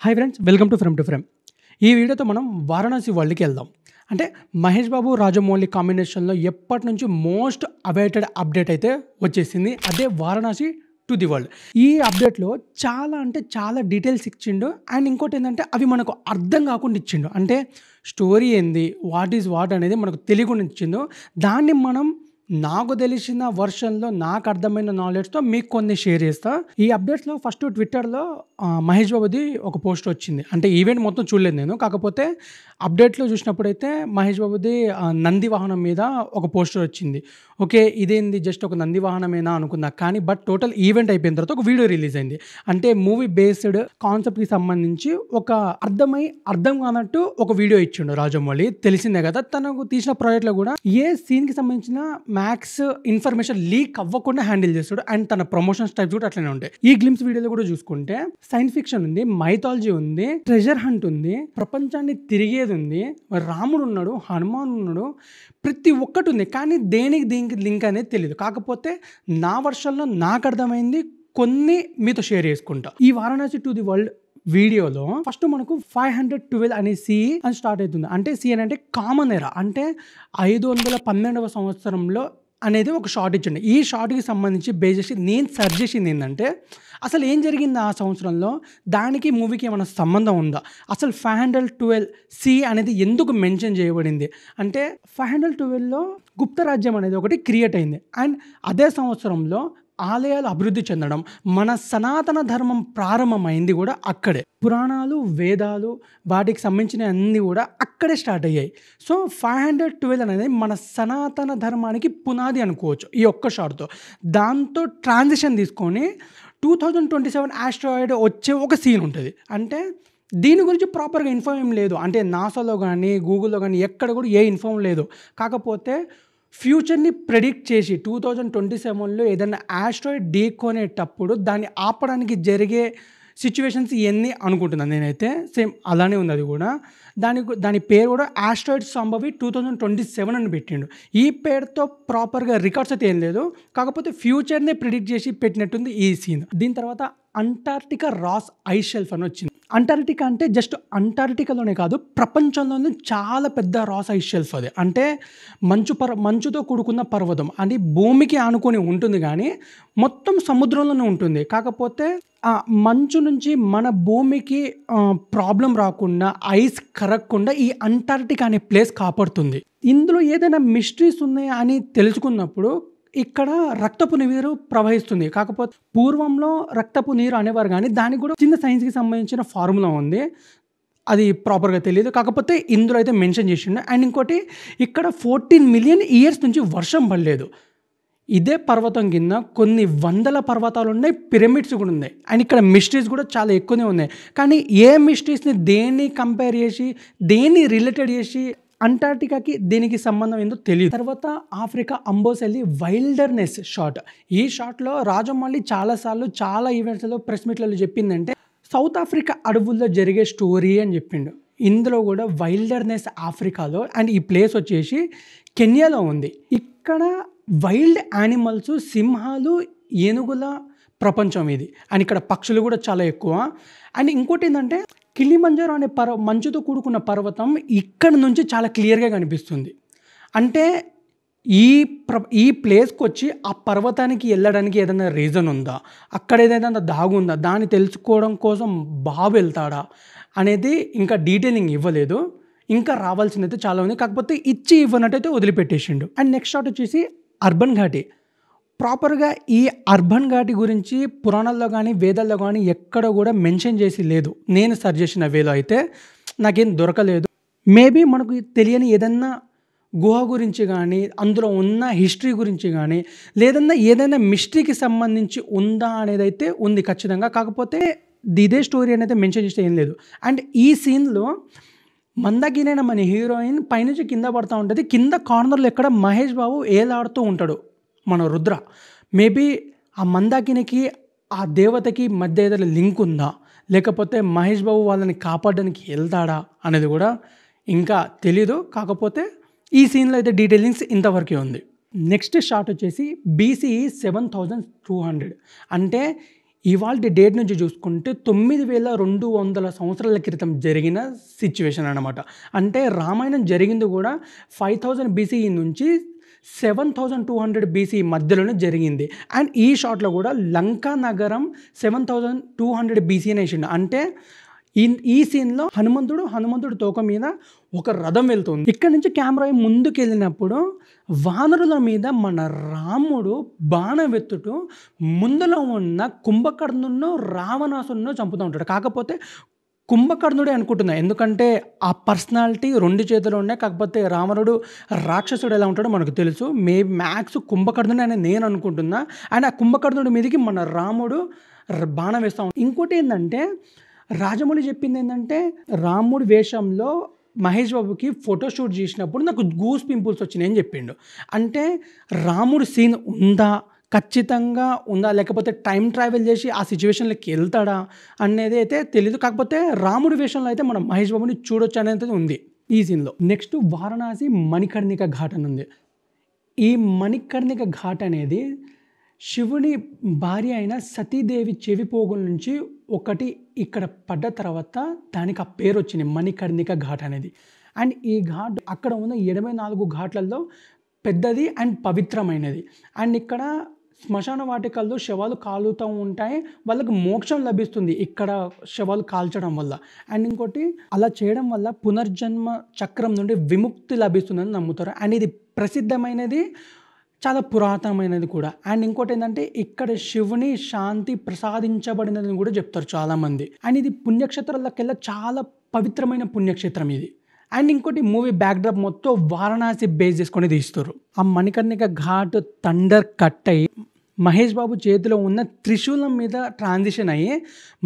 Hi friends, welcome to frame. ఈ వీడియోతో మనం వారణాసి వరల్డ్‌కి వెళ్దాం. అంటే మహేష్ బాబు, రాజమౌళి కాంబినేషన్‌లో ఎప్పటి నుంచి మోస్ట్ అవైటెడ్ అప్డేట్ అయితే వచ్చేసింది. అదే వారణాసి టు ది వరల్డ్. ఈ అప్డేట్‌లో చాలా అంటే చాలా డీటెయిల్స్ ఇచ్చిండు. అండ్ ఇంకోటి ఏంటంటే అవి మనకు అర్థం కాకుండా ఇచ్చిండు. అంటే స్టోరీ ఏంది, వాట్ ఈజ్ వాట్ అనేది మనకు తెలియకుండా ఇచ్చిండు. దాన్ని మనం నాకు తెలిసిన వర్షన్‌లో నాకు అర్థమైన నాలెడ్జ్‌తో మీకు కొన్ని షేర్ చేస్తా. ఈ అప్డేట్స్‌లో ఫస్ట్ ట్విట్టర్‌లో మహేష్ బాబుది ఒక పోస్ట్ వచ్చింది. అంటే ఈవెంట్ మొత్తం చూడలేదు నేను. కాకపోతే అప్డేట్‌లో చూసినప్పుడైతే మహేష్ బాబుది నంది వాహనం మీద ఒక పోస్టర్ వచ్చింది. ఓకే, ఇదేంది జస్ట్ ఒక నంది వాహనమేనా అనుకున్నా. కానీ టోటల్ ఈవెంట్ అయిపోయిన తర్వాత ఒక వీడియో రిలీజ్ అయింది. అంటే మూవీ బేస్డ్ కాన్సెప్ట్‌కి సంబంధించి ఒక అర్థం కానట్టు ఒక వీడియో ఇచ్చిండు రాజమౌళి. తెలిసిందే కదా, తనకు తీసిన ప్రాజెక్ట్‌లో కూడా ఏ సీన్‌కి సంబంధించిన మ్యాక్స్ ఇన్ఫర్మేషన్ లీక్ అవ్వకుండా హ్యాండిల్ చేస్తాడు. అండ్ తన ప్రమోషన్ టైప్స్ కూడా అట్లనే ఉంటాయి. ఈ గ్లిమ్స్ వీడియోలో కూడా చూసుకుంటే సైన్స్ ఫిక్షన్ ఉంది, మైథాలజీ ఉంది, ట్రెజర్ హంట్ ఉంది, ప్రపంచాన్ని తిరిగేది ఉంది, రాముడు ఉన్నాడు, హనుమాన్ ఉన్నాడు, ప్రతి ఒక్కటి ఉంది. కానీ దీనికి లింక్ అనేది తెలియదు. కాకపోతే నా వర్షన్లో నాకు అర్థమైంది, కొన్ని మీతో షేర్ చేసుకుంటా. ఈ వారణాసి టు ది వరల్డ్ వీడియోలో ఫస్ట్ మనకు 512 అనే సి అని స్టార్ట్ అవుతుంది. అంటే సి అని అంటే కామన్ ఎరా, అంటే 512వ సంవత్సరంలో అనేది ఒక షార్ట్ ఇచ్చింది. ఈ షార్ట్కి సంబంధించి బేస్ చేసి నేను సెర్చ్ చేసింది ఏంటంటే అసలు ఏం జరిగింది ఆ సంవత్సరంలో, దానికి మూవీకి ఏమైనా సంబంధం ఉందా, అసలు 512 సి అనేది ఎందుకు మెన్షన్ చేయబడింది అంటే 512లో గుప్త రాజ్యం అనేది ఒకటి క్రియేట్ అయింది. అండ్ అదే సంవత్సరంలో ఆలయాలు అభివృద్ధి చెందడం, మన సనాతన ధర్మం ప్రారంభమైంది కూడా అక్కడే. పురాణాలు, వేదాలు, వాటికి సంబంధించిన అన్నీ కూడా అక్కడే స్టార్ట్ అయ్యాయి. సో 512 అనేది మన సనాతన ధర్మానికి పునాది అనుకోవచ్చు ఈ ఒక్క షాట్తో. దాంతో ట్రాన్సిషన్ తీసుకొని 2027 ఆస్ట్రాయిడ్ వచ్చే ఒక సీన్ ఉంటుంది. అంటే దీని గురించి ప్రాపర్గా ఇన్ఫార్మ్ ఏం లేదు. అంటే నాసాలో కానీ గూగుల్లో కానీ ఎక్కడ కూడా ఏ ఇన్ఫార్మ్ లేదు. కాకపోతే ఫ్యూచర్ని ప్రెడిక్ట్ చేసి 2027లో ఏదైనా ఆస్ట్రాయిడ్ ఢీకొనేటప్పుడు దాన్ని ఆపడానికి జరిగే సిచ్యువేషన్స్ ఇవన్నీ అనుకుంటున్నాను నేనైతే. సేమ్ అలానే ఉంది అది కూడా. దాని పేరు కూడా ఆస్ట్రాయిడ్ సంభవి 2027 అని పెట్టిండు. ఈ పేరుతో ప్రాపర్గా రికార్డ్స్ అయితే ఏం లేదు. కాకపోతే ఫ్యూచర్ని ప్రిడిక్ట్ చేసి పెట్టినట్టుంది ఈ సీన్. దీని తర్వాత అంటార్క్టికా రాస్ ఐస్ షెల్ఫ్ అని వచ్చింది. అంటార్క్టికా అంటే జస్ట్ అంటార్క్టికాలోనే కాదు, ప్రపంచంలోనే చాలా పెద్ద రాస్ ఐస్ షెల్ఫ్ అది. అంటే మంచుతో కూడుకున్న పర్వతం. అది భూమికి ఆనుకొని ఉంటుంది కానీ మొత్తం సముద్రంలోనే ఉంటుంది. కాకపోతే ఆ మంచు నుంచి మన భూమికి ప్రాబ్లం రాకుండా, ఐస్ కరగకుండా ఈ అంటార్క్టికా అనే ప్లేస్ కాపాడుతుంది. ఇందులో ఏదైనా మిస్టరీస్ ఉన్నాయా అని తెలుసుకున్నప్పుడు ఇక్కడ రక్తపు నీరు ప్రవహిస్తుంది. కాకపోతే పూర్వంలో రక్తపు నీరు అనేవారు కానీ దానికి కూడా చిన్న సైన్స్కి సంబంధించిన ఫార్ములా ఉంది. అది ప్రాపర్గా తెలియదు. కాకపోతే ఇందులో అయితే మెన్షన్ చేసిండు. అండ్ ఇంకోటి, ఇక్కడ 14 మిలియన్ ఇయర్స్ నుంచి వర్షం పడలేదు. ఇదే పర్వతం కింద కొన్ని వందల పర్వతాలు ఉన్నాయి, పిరమిడ్స్ కూడా ఉన్నాయి. అండ్ ఇక్కడ మిస్టరీస్ కూడా చాలా ఎక్కువనే ఉన్నాయి. కానీ ఏ మిస్టరీస్ని దేన్ని కంపేర్ చేసి, దేన్ని రిలేటెడ్ చేసి అంటార్క్టికాకి దీనికి సంబంధం ఏందో తెలియదు. తర్వాత ఆఫ్రికా అంబోసెల్లి వైల్డర్నెస్ షాట్. ఈ షాట్లో రాజమౌళి చాలాసార్లు చాలా ఈవెంట్స్లో ప్రెస్ మీట్లలో చెప్పిందంటే సౌత్ ఆఫ్రికా అడవుల్లో జరిగే స్టోరీ అని చెప్పిండు. ఇందులో కూడా వైల్డర్నెస్ ఆఫ్రికాలో, అండ్ ఈ ప్లేస్ వచ్చేసి కెన్యాలో ఉంది. ఇక్కడ వైల్డ్ యానిమల్స్, సింహాలు, ఏనుగుల ప్రపంచం ఇది. అండ్ ఇక్కడ పక్షులు కూడా చాలా ఎక్కువ. అండ్ ఇంకోటి ఏంటంటే కిలిమంజారో అనే మంచుతో కూడుకున్న పర్వతం ఇక్కడ నుంచి చాలా క్లియర్గా కనిపిస్తుంది. అంటే ఈ ప్లేస్కి వచ్చి ఆ పర్వతానికి వెళ్ళడానికి ఏదైనా రీజన్ ఉందా, అక్కడ ఏదైనా దాగుందా, దాన్ని తెలుసుకోవడం కోసం బాబు వెళ్తాడా అనేది ఇంకా డీటెయిలింగ్ ఇవ్వలేదు. ఇంకా రావాల్సిందైతే చాలా ఉంది. కాకపోతే ఇచ్చి ఇవ్వనట్టయితే వదిలిపెట్టేసిండు. అండ్ నెక్స్ట్ షాట్ వచ్చేసి అర్బన్ ఘాటి. ప్రాపర్గా ఈ అర్బన్ ఘాటి గురించి పురాణాల్లో కానీ వేదాల్లో కానీ ఎక్కడ కూడా మెన్షన్ చేసి లేదు. నేను సర్చ్ చేసిన వేలో అయితే నాకేం దొరకలేదు. మేబీ మనకు తెలియని ఏదన్నా గుహ గురించి కానీ, అందులో ఉన్న హిస్టరీ గురించి కానీ, లేదన్నా ఏదైనా మిస్టరీకి సంబంధించి ఉందా అనేది అయితే ఉంది ఖచ్చితంగా. కాకపోతే ఇదే స్టోరీ అనేది మెన్షన్ చేస్తే ఏం లేదు. అండ్ ఈ సీన్లో మందాకినైనా మన హీరోయిన్ పైనుంచి కింద పడుతూ ఉంటుంది. కింద కార్నర్లో ఎక్కడ మహేష్ బాబు ఏలాడుతూ ఉంటాడు మన రుద్ర. మేబీ ఆ మందాకినికి ఆ దేవతకి మధ్య ఏదైనా లింక్ ఉందా, లేకపోతే మహేష్ బాబు వాళ్ళని కాపాడడానికి వెళ్తాడా అనేది కూడా ఇంకా తెలీదు. కాకపోతే ఈ సీన్లో అయితే డీటెయిలింగ్స్ ఇంతవరకే ఉంది. నెక్స్ట్ షాట్ వచ్చేసి BCE 7200. అంటే ఇవాల్టి డేట్ నుంచి చూసుకుంటే 9200 సంవత్సరాల క్రితం జరిగిన సిచ్యువేషన్ అన్నమాట. అంటే రామాయణం జరిగింది కూడా 5000 బీసీఈ నుంచి 7200 బీసీ మధ్యలోనే జరిగింది. అండ్ ఈ షాట్లో కూడా లంకా నగరం 7200 బీసీ అనేసిండు. అంటే ఈ సీన్లో హనుమంతుడు తోక మీద ఒక రథం వెళ్తుంది. ఇక్కడ నుంచి కెమెరా ముందుకు వెళ్ళినప్పుడు వానరుల మీద మన రాముడు బాణం వెత్తుటూ ముందులో ఉన్న కుంభకర్ణును రావణాసురును చంపుతూ ఉంటాడు. కాకపోతే కుంభకర్ణుడే అనుకుంటున్నా, ఎందుకంటే ఆ పర్సనాలిటీ 2 చేతులు ఉన్నాయి. కాకపోతే రావణుడు రాక్షసుడు ఎలా ఉంటాడో మనకు తెలుసు. మ్యాక్స్ కుంభకర్ణుడు అని నేను అనుకుంటున్నా. అండ్ ఆ కుంభకర్ణుడి మీదకి మన రాముడు బాణం వేస్తాం. ఇంకోటి ఏంటంటే రాజమౌళి చెప్పింది ఏంటంటే రాముడి వేషంలో మహేష్ బాబుకి ఫోటోషూట్ చేసినప్పుడు నాకు గూస్ పింపుల్స్ వచ్చినాయని చెప్పిండు. అంటే రాముడు సీన్ ఉందా, ఖచ్చితంగా ఉందా, లేకపోతే టైం ట్రావెల్ చేసి ఆ సిచ్యువేషన్లోకి వెళ్తాడా అనేది అయితే తెలీదు. కాకపోతే రాముడి వేషంలో అయితే మనం మహేష్ బాబుని చూడొచ్చు అనేది ఉంది ఈ సీన్లో. నెక్స్ట్ వారణాసి మణికర్ణిక ఘాట్ అని ఉంది. ఈ మణికర్ణిక ఘాట్ అనేది శివుని భార్య అయిన సతీదేవి చెవిపోగుల నుంచి ఒకటి ఇక్కడ పడ్డ తర్వాత దానికి ఆ పేరు వచ్చింది మణికర్ణిక ఘాట్ అనేది. అండ్ ఈ ఘాట్ అక్కడ ఉన్న 74 ఘాట్లలో పెద్దది అండ్ పవిత్రమైనది. అండ్ ఇక్కడ శ్మశాన వాటికల్లో శవాలు కాలుతూ ఉంటాయి, వాళ్ళకి మోక్షం లభిస్తుంది ఇక్కడ శవాలు కాల్చడం వల్ల. అండ్ ఇంకోటి అలా చేయడం వల్ల పునర్జన్మ చక్రం నుండి విముక్తి లభిస్తుందని నమ్ముతారు. అండ్ ఇది ప్రసిద్ధమైనది, చాలా పురాతనమైనది కూడా. అండ్ ఇంకోటి ఏంటంటే ఇక్కడ శివుని శాంతి ప్రసాదించబడినదని కూడా చెప్తారు చాలామంది. అండ్ ఇది పుణ్యక్షేత్రాలకెల్లా చాలా పవిత్రమైన పుణ్యక్షేత్రం ఇది. అండ్ ఇంకోటి మూవీ బ్యాక్డ్రాప్ మొత్తం వారణాసి బేస్ చేసుకొని తీస్తారు. ఆ మణికర్ణిక ఘాట్ థండర్ కట్ అయ్యి మహేష్ బాబు చేతిలో ఉన్న త్రిశూలం మీద ట్రాన్సిషన్ అయ్యి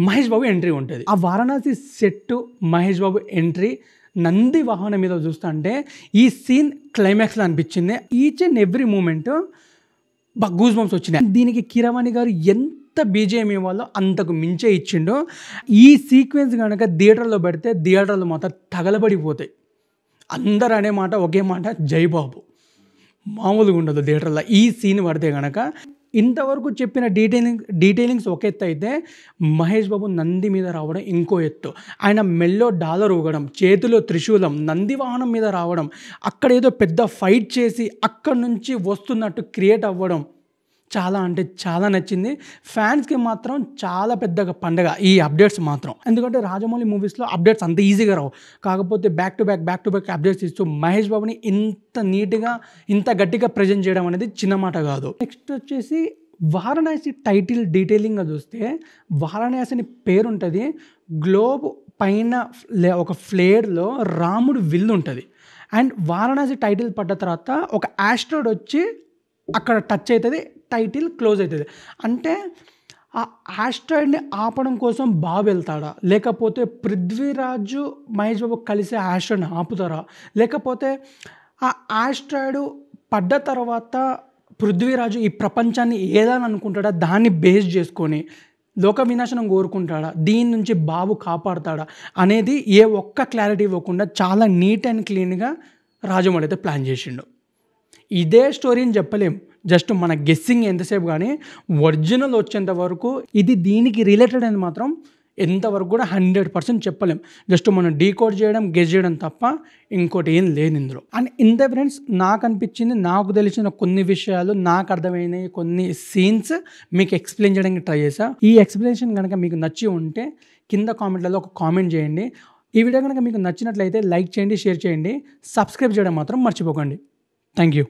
మహేష్ బాబు ఎంట్రీ ఉంటుంది. ఆ వారణాసి సెట్ మహేష్ బాబు ఎంట్రీ నంది వాహనం మీద చూస్తుంటే ఈ సీన్ క్లైమాక్స్లో అనిపించింది. Each and every moment goose bumps వచ్చినాయి. దీనికి కీరవాణి గారు ఎంత బీజిఎం ఇవ్వాలో అంతకు మించే ఇచ్చిండు. ఈ సీక్వెన్స్ కనుక థియేటర్లో పెడితే థియేటర్లో మొత్తం తగలబడిపోతాయి. అందరూ అనే మాట ఒకే మాట, జై బాబు. మామూలుగా ఉండదు థియేటర్లో ఈ సీన్ పడితే కనుక. ఇంతవరకు చెప్పిన డీటెయిలింగ్స్ ఒక ఎత్తు అయితే మహేష్ బాబు నంది మీద రావడం ఇంకో ఎత్తు. ఆయన మెల్లో డాలర్ ఊగడం, చేతిలో త్రిశూలం, నంది వాహనం మీద రావడం, అక్కడ ఏదో పెద్ద ఫైట్ చేసి అక్కడ నుంచి వస్తున్నట్టు క్రియేట్ అవ్వడం చాలా అంటే చాలా నచ్చింది. ఫ్యాన్స్కి మాత్రం చాలా పెద్దగా పండగ ఈ అప్డేట్స్ మాత్రం. ఎందుకంటే రాజమౌళి మూవీస్లో అప్డేట్స్ అంత ఈజీగా రావు. కాకపోతే బ్యాక్ టు బ్యాక్ అప్డేట్స్ ఇస్తూ మహేష్ బాబుని ఇంత నీట్గా ఇంత గట్టిగా ప్రజెంట్ చేయడం అనేది చిన్న మాట కాదు. నెక్స్ట్ వచ్చేసి వారణాసి టైటిల్ డీటెయిలింగ్గా చూస్తే వారణాసి అని పేరు ఉంటుంది. గ్లోబ్ పైన ఒక ఫ్లేర్లో రాముడు విల్లు ఉంటుంది. అండ్ వారణాసి టైటిల్ పడ్డ తర్వాత ఒక ఆస్ట్రాయిడ్ వచ్చి అక్కడ టచ్ అవుతుంది, టైటిల్ క్లోజ్ అవుతుంది. అంటే ఆ ఆస్ట్రాయిడ్ని ఆపడం కోసం బాబు వెళ్తాడా, లేకపోతే పృథ్వీరాజు మహేష్ బాబు కలిసి ఆస్ట్రాయిడ్ని ఆపుతారా, లేకపోతే ఆ ఆస్ట్రాయిడ్ పడ్డ తర్వాత పృథ్వీరాజు ఈ ప్రపంచాన్ని ఏదని అనుకుంటాడా, దాన్ని బేస్ చేసుకొని లోక వినాశనం కోరుకుంటాడా, దీని నుంచి బాబు కాపాడుతాడా అనేది ఏ ఒక్క క్లారిటీ ఇవ్వకుండా చాలా నీట్ అండ్ క్లీన్గా రాజమౌళి అయితే ప్లాన్ చేసిండు. ఇదే స్టోరీని చెప్పలేం, జస్ట్ మన గెస్సింగ్ ఎంతసేపు. కానీ ఒరిజినల్ వచ్చేంత వరకు ఇది దీనికి రిలేటెడ్ అని మాత్రం ఎంతవరకు కూడా 100% చెప్పలేం. జస్ట్ మనం డీకోడ్ చేయడం, గెస్ చేయడం తప్ప ఇంకోటి ఏం లేదు ఇందులో. అండ్ ఇంతే ఫ్రెండ్స్, నాకు అనిపించింది, నాకు తెలిసిన కొన్ని విషయాలు, నాకు అర్థమైనవి కొన్ని సీన్స్ మీకు ఎక్స్ప్లెయిన్ చేయడానికి ట్రై చేశా. ఈ ఎక్స్ప్లెనేషన్ కనుక మీకు నచ్చి ఉంటే కింద కామెంట్లలో ఒక కామెంట్ చేయండి. ఈ వీడియో కనుక మీకు నచ్చినట్లయితే లైక్ చేయండి, షేర్ చేయండి, సబ్స్క్రైబ్ చేయడం మాత్రం మర్చిపోకండి. Thank you.